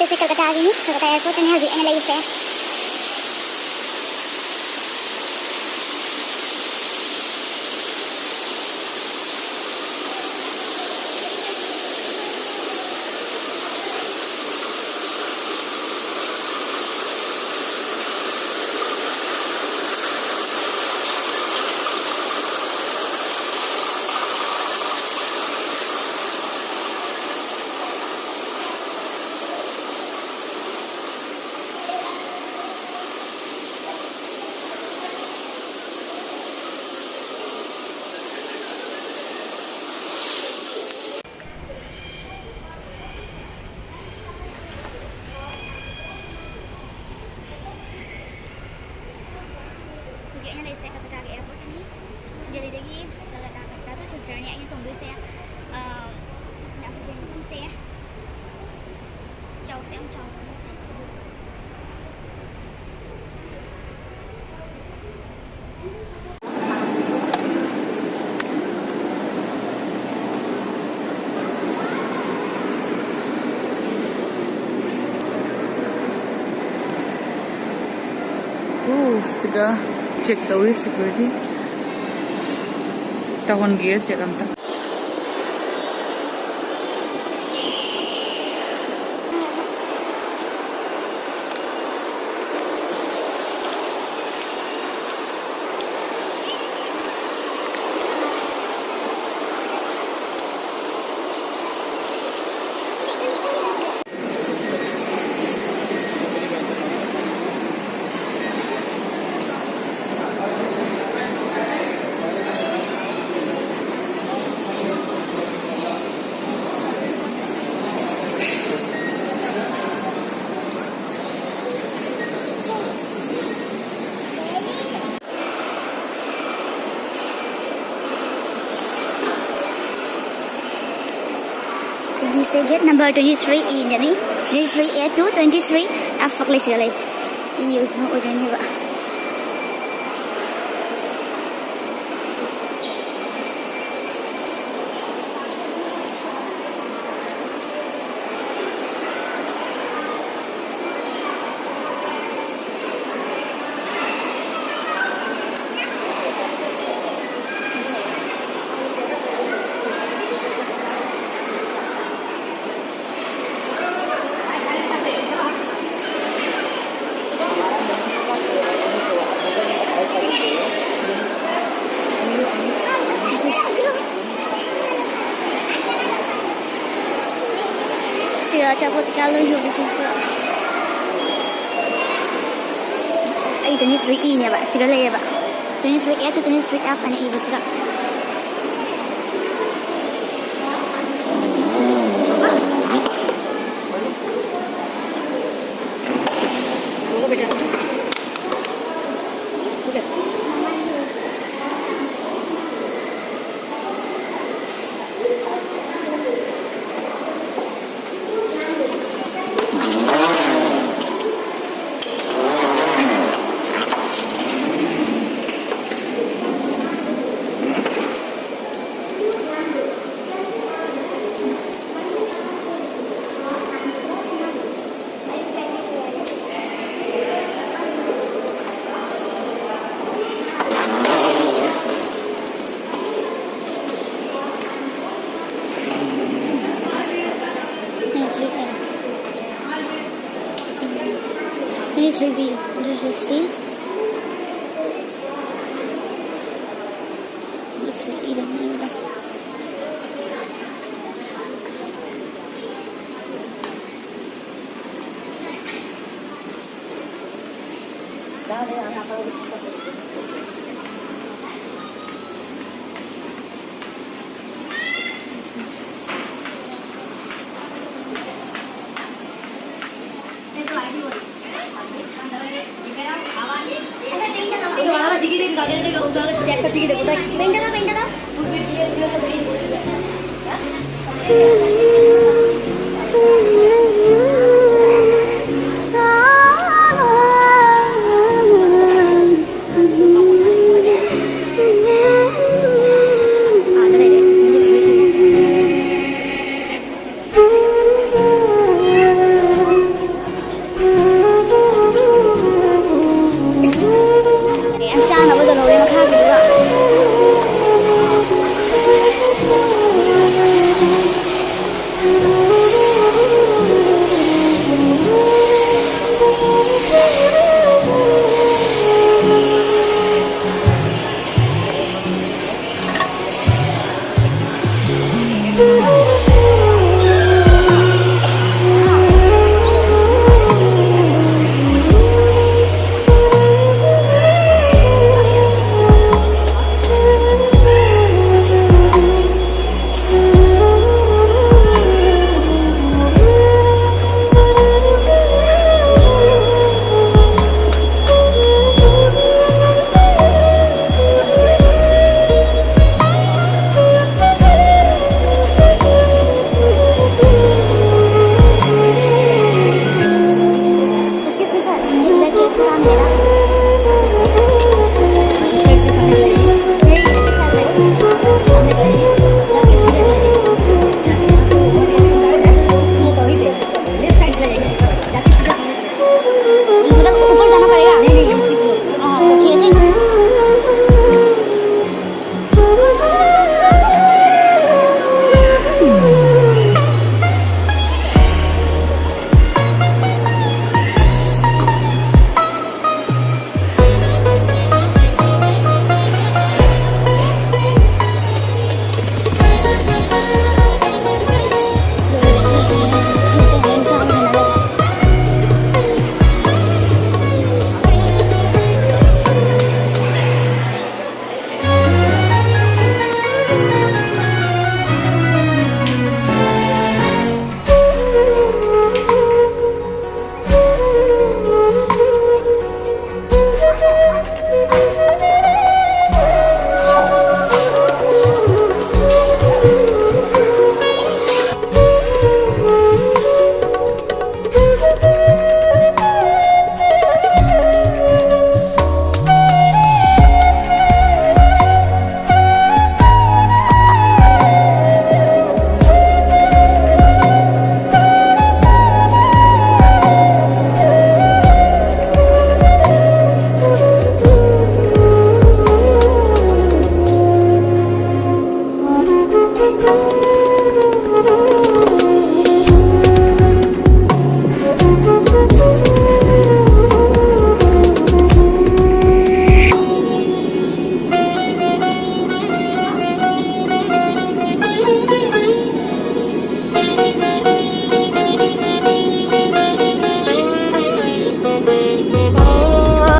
रास्ते से कलकत्ता आ गई हूँ, कलकत्ता एयरपोर्ट અને હજી એને લઈ છે. Anh lấy xe Calcutta cái airport này. Giờ đi đây Calcutta tới sân chơi anh tùng đuôi xe. Đã phải dừng con xe. Cháu sẽ ông cháu. Siga check the security. Tahun gears ya kan tak. Gate number 23E jadi 23A to 23F hoặc lịch sử này EU ở đây như vậy. Cabut kalau juga sih. Ini 23E nya Pak, segala ya Pak. 23A to 23F hanya ibu segala. Ini 3B, this is C. Ini 3E dan ini dah. Pindah.